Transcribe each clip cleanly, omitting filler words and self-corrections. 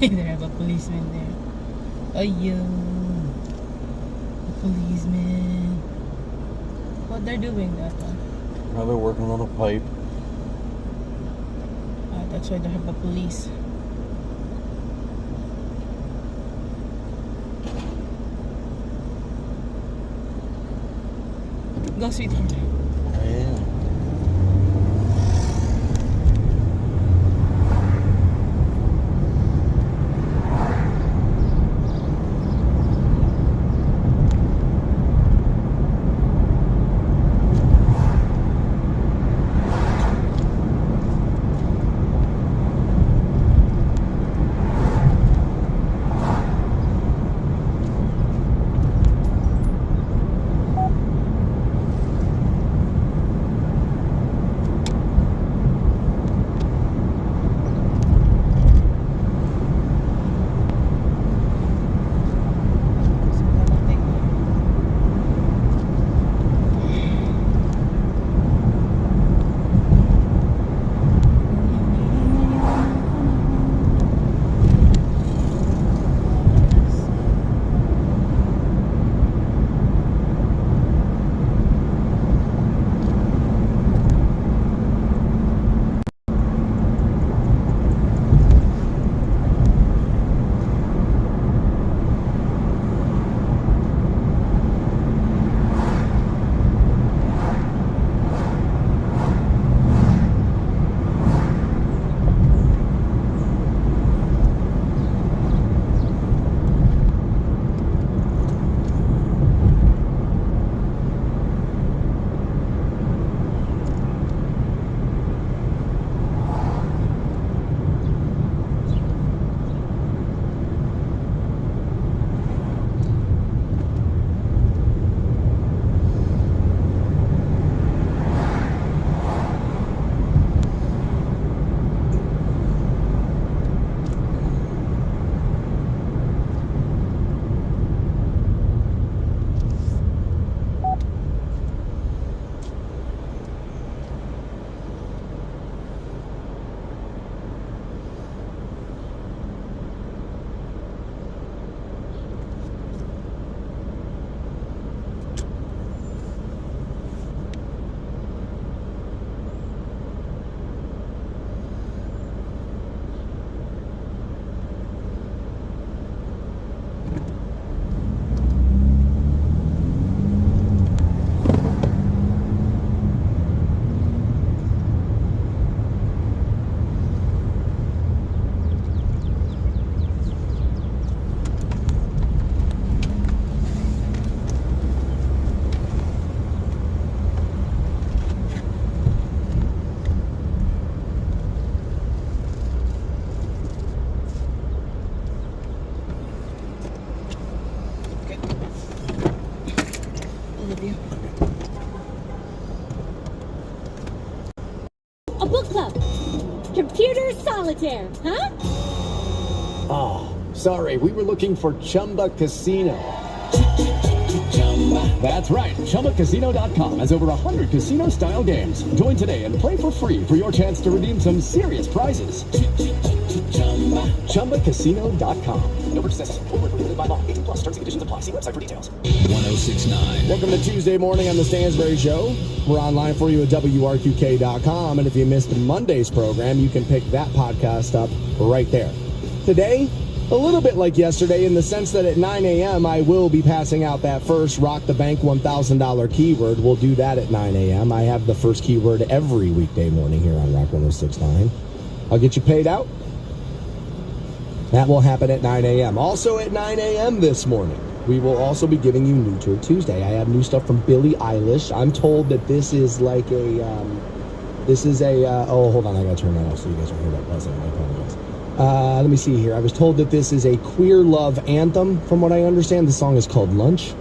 They have a policeman there. Ayun. A policeman. What they're doing that one? Probably working on a pipe. That's why they have a police. Go, sweetheart. I am. A book club. Computer solitaire, huh? Oh, sorry. We were looking for Chumba Casino. That's right. ChumbaCasino.com has over 100 casino-style games. Join today and play for free for your chance to redeem some serious prizes. ChumbaCasino.com. No purchase necessary. Void where prohibited by law. 18 plus. Terms and conditions apply. See website for details. 106.9. Welcome to Tuesday morning on the Stansbury Show. We're online for you at WRQK.com. And if you missed Monday's program, you can pick that podcast up right there. Today, a little bit like yesterday in the sense that at 9 a.m. I will be passing out that first Rock the Bank $1,000 keyword. We'll do that at 9 a.m. I have the first keyword every weekday morning here on Rock 106.9. I'll get you paid out. That will happen at 9 a.m. Also at 9 a.m. this morning, we will also be giving you New Tour Tuesday. I have new stuff from Billie Eilish. I'm told that this is like a, oh, hold on, I gotta turn that off so you guys don't hear that buzzing. I apologize. Let me see here. I was told that this is a queer love anthem, from what I understand. The song is called Lunch.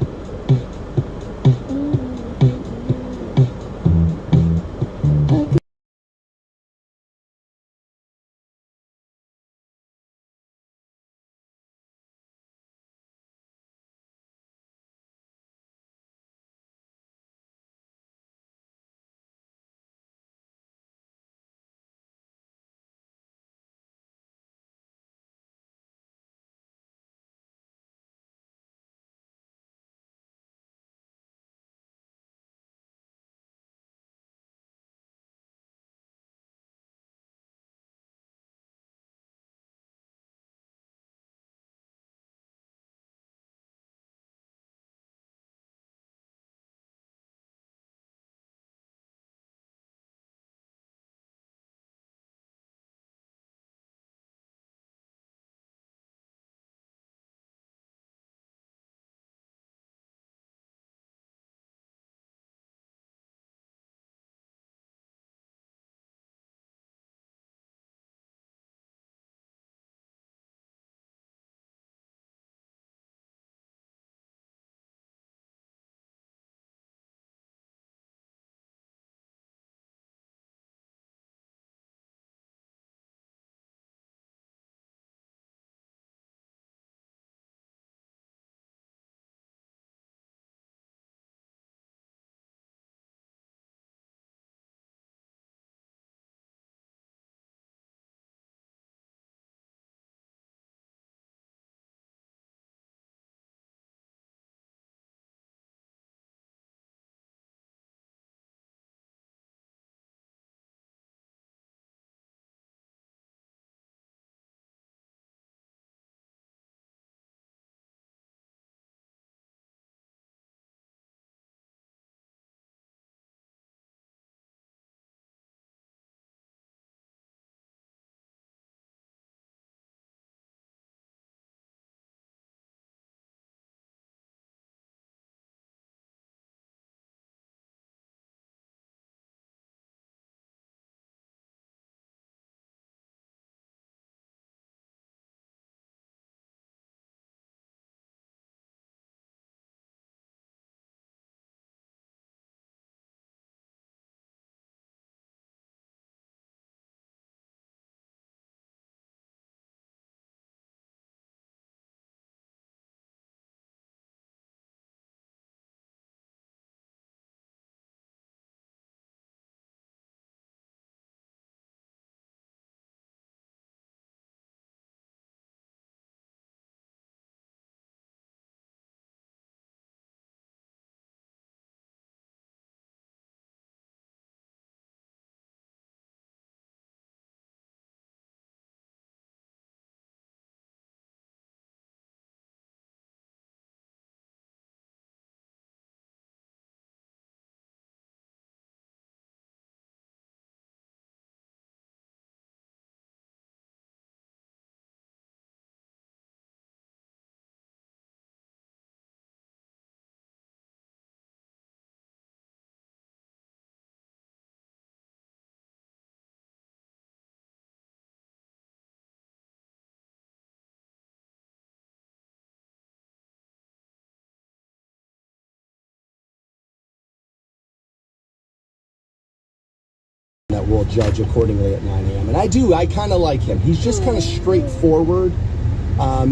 that we'll judge accordingly at 9 a.m. And I kind of like him. He's just kind of straightforward.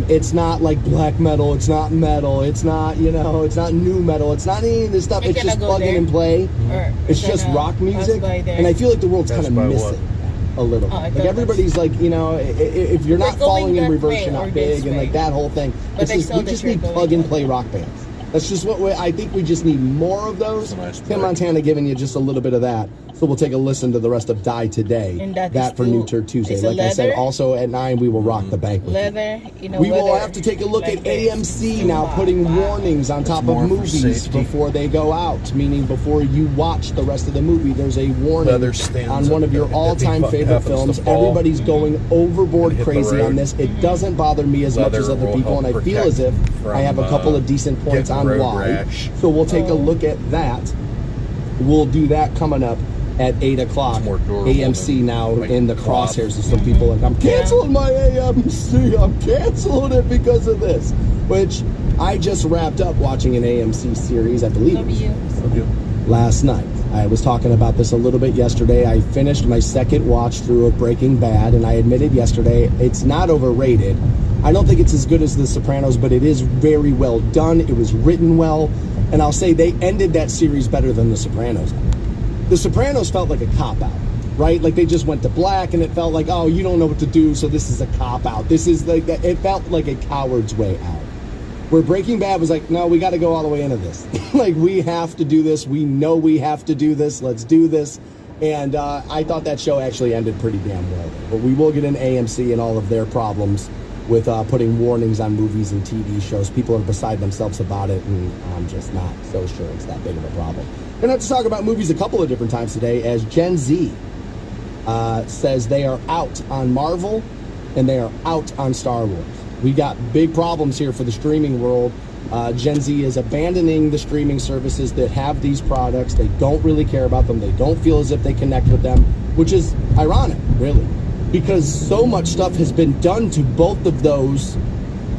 It's not like black metal. It's not metal. It's not, it's not new metal. It's not any of this stuff. It's just plug in and play. It's just rock music. And I feel like the world's kind of missing a little. Like everybody's like, if you're not falling in reverse, you're not big, and like that whole thing. It's just, we just need plug and play rock bands. That's just what I think we just need more of those. Tim Montana giving you just a little bit of that. So we'll take a listen to the rest of Die Today. And that for New Turd Tuesday. Like I said, also at 9 we will rock the bank with you. We will have to take a look at AMC now putting warnings on top of movies before they go out. Meaning before you watch the rest of the movie, there's a warning on one of your all-time favorite films. Everybody's going overboard crazy on this. It doesn't bother me as much as other people, and I feel as if I have a couple of decent points on why. So we'll take a look at that. We'll do that coming up at 8 o'clock. AMC now in the crosshairs of some people. Like, I'm canceling my AMC. I'm canceling it because of this. Which I just wrapped up watching an AMC series, I believe. Last night. I was talking about this a little bit yesterday. I finished my second watch through of Breaking Bad, and I admitted yesterday it's not overrated. I don't think it's as good as The Sopranos, but it is very well done. It was written well, and I'll say they ended that series better than The Sopranos. The Sopranos felt like a cop-out, right? Like they just went to black, and it felt like, oh, you don't know what to do, so this is a cop-out. This is like that. It felt like a coward's way out. Where Breaking Bad was like, no, we got to go all the way into this. Like, we have to do this. We know we have to do this. Let's do this. And I thought that show actually ended pretty damn well. But we will get in AMC and all of their problems with putting warnings on movies and TV shows. People are beside themselves about it, and I'm just not so sure it's that big of a problem. We're going to have to talk about movies a couple of different times today, as Gen Z says they are out on Marvel and they are out on Star Wars. We got big problems here for the streaming world. Gen Z is abandoning the streaming services that have these products. They don't really care about them. They don't feel as if they connect with them, which is ironic, really, because so much stuff has been done to both of those.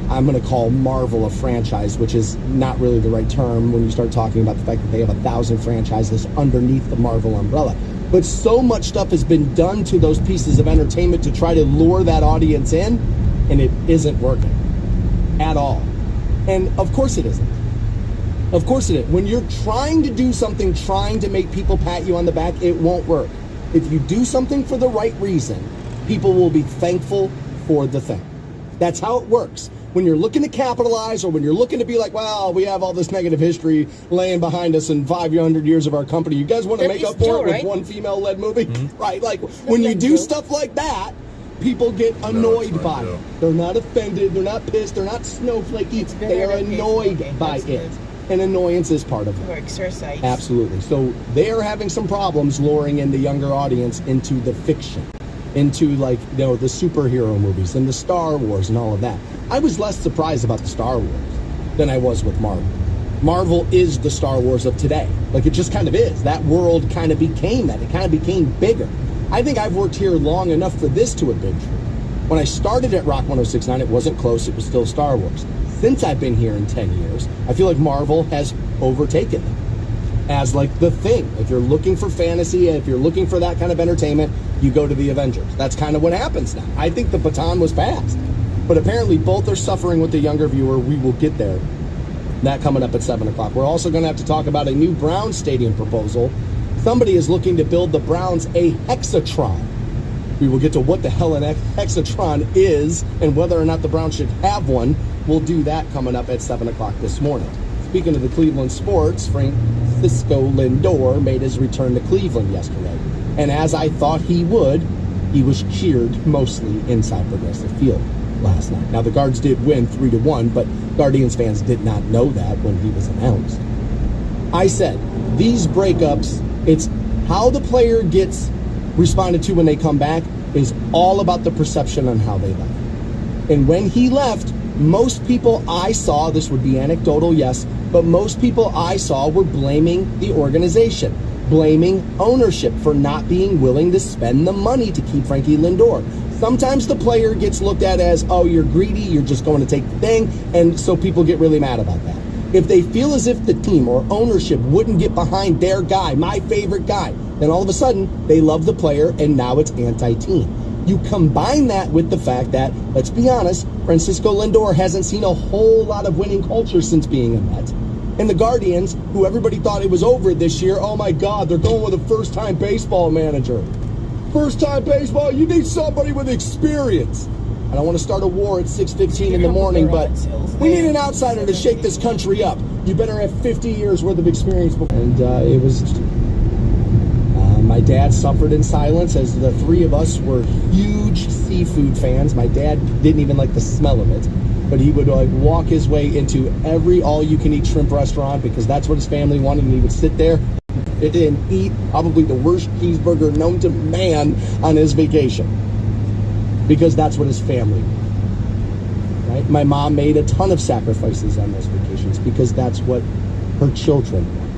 I'm going to call Marvel a franchise, which is not really the right term when you start talking about the fact that they have 1,000 franchises underneath the Marvel umbrella. But so much stuff has been done to those pieces of entertainment to try to lure that audience in, and it isn't working at all. And of course it isn't. Of course it isn't. When you're trying to do something, trying to make people pat you on the back, it won't work. If you do something for the right reason, people will be thankful for the thing. That's how it works. When you're looking to capitalize, or when you're looking to be like, well, we have all this negative history laying behind us in 500 years of our company. You guys want to make up for it with one female-led movie? Mm-hmm. Right? Like, when you do stuff like that, people get annoyed by it. They're not offended. They're not pissed. They're not snowflakey. They are annoyed by it. And annoyance is part of it. Or exercise. Absolutely. So they are having some problems luring in the younger audience into the fiction, into like, the superhero movies and the Star Wars and all of that. I was less surprised about the Star Wars than I was with Marvel. Marvel is the Star Wars of today. Like, it just kind of is. That world kind of became that. It kind of became bigger. I think I've worked here long enough for this to have been true. When I started at Rock 106.9, it wasn't close. It was still Star Wars. Since I've been here in 10 years, I feel like Marvel has overtaken them as like the thing. If you're looking for fantasy, if you're looking for that kind of entertainment, you go to the Avengers. That's kind of what happens now. I think the baton was passed. But apparently both are suffering with the younger viewer. We will get there. That coming up at 7 o'clock. We're also going to have to talk about a new Browns stadium proposal. Somebody is looking to build the Browns a hexatron. We will get to what the hell an hexatron is and whether or not the Browns should have one. We'll do that coming up at 7 o'clock this morning. Speaking of the Cleveland sports, Francisco Lindor made his return to Cleveland yesterday. And as I thought he would, he was cheered mostly inside Progressive Field last night. Now, the Guards did win 3-1, but Guardians fans did not know that when he was announced. I said, these breakups, it's how the player gets responded to when they come back is all about the perception on how they left. And when he left, most people I saw, this would be anecdotal, yes, but most people I saw were blaming the organization, blaming ownership for not being willing to spend the money to keep Frankie Lindor. Sometimes the player gets looked at as, oh, you're greedy, you're just going to take the thing, and so people get really mad about that. If they feel as if the team or ownership wouldn't get behind their guy, my favorite guy, then all of a sudden they love the player and now it's anti-team. You combine that with the fact that, let's be honest, Francisco Lindor hasn't seen a whole lot of winning culture since being a Met. And the Guardians, who everybody thought it was over this year, oh my God, they're going with a first-time baseball manager. First-time baseball, you need somebody with experience. I don't want to start a war at 6:15 in the morning, but we need an outsider to shake this country up. You better have 50 years worth of experience. And it was... my dad suffered in silence as the three of us were huge seafood fans. My dad didn't even like the smell of it, but he would like walk his way into every all-you-can-eat shrimp restaurant because that's what his family wanted, and he would sit there and eat probably the worst cheeseburger known to man on his vacation because that's what his family wanted. Right? My mom made a ton of sacrifices on those vacations because that's what her children wanted.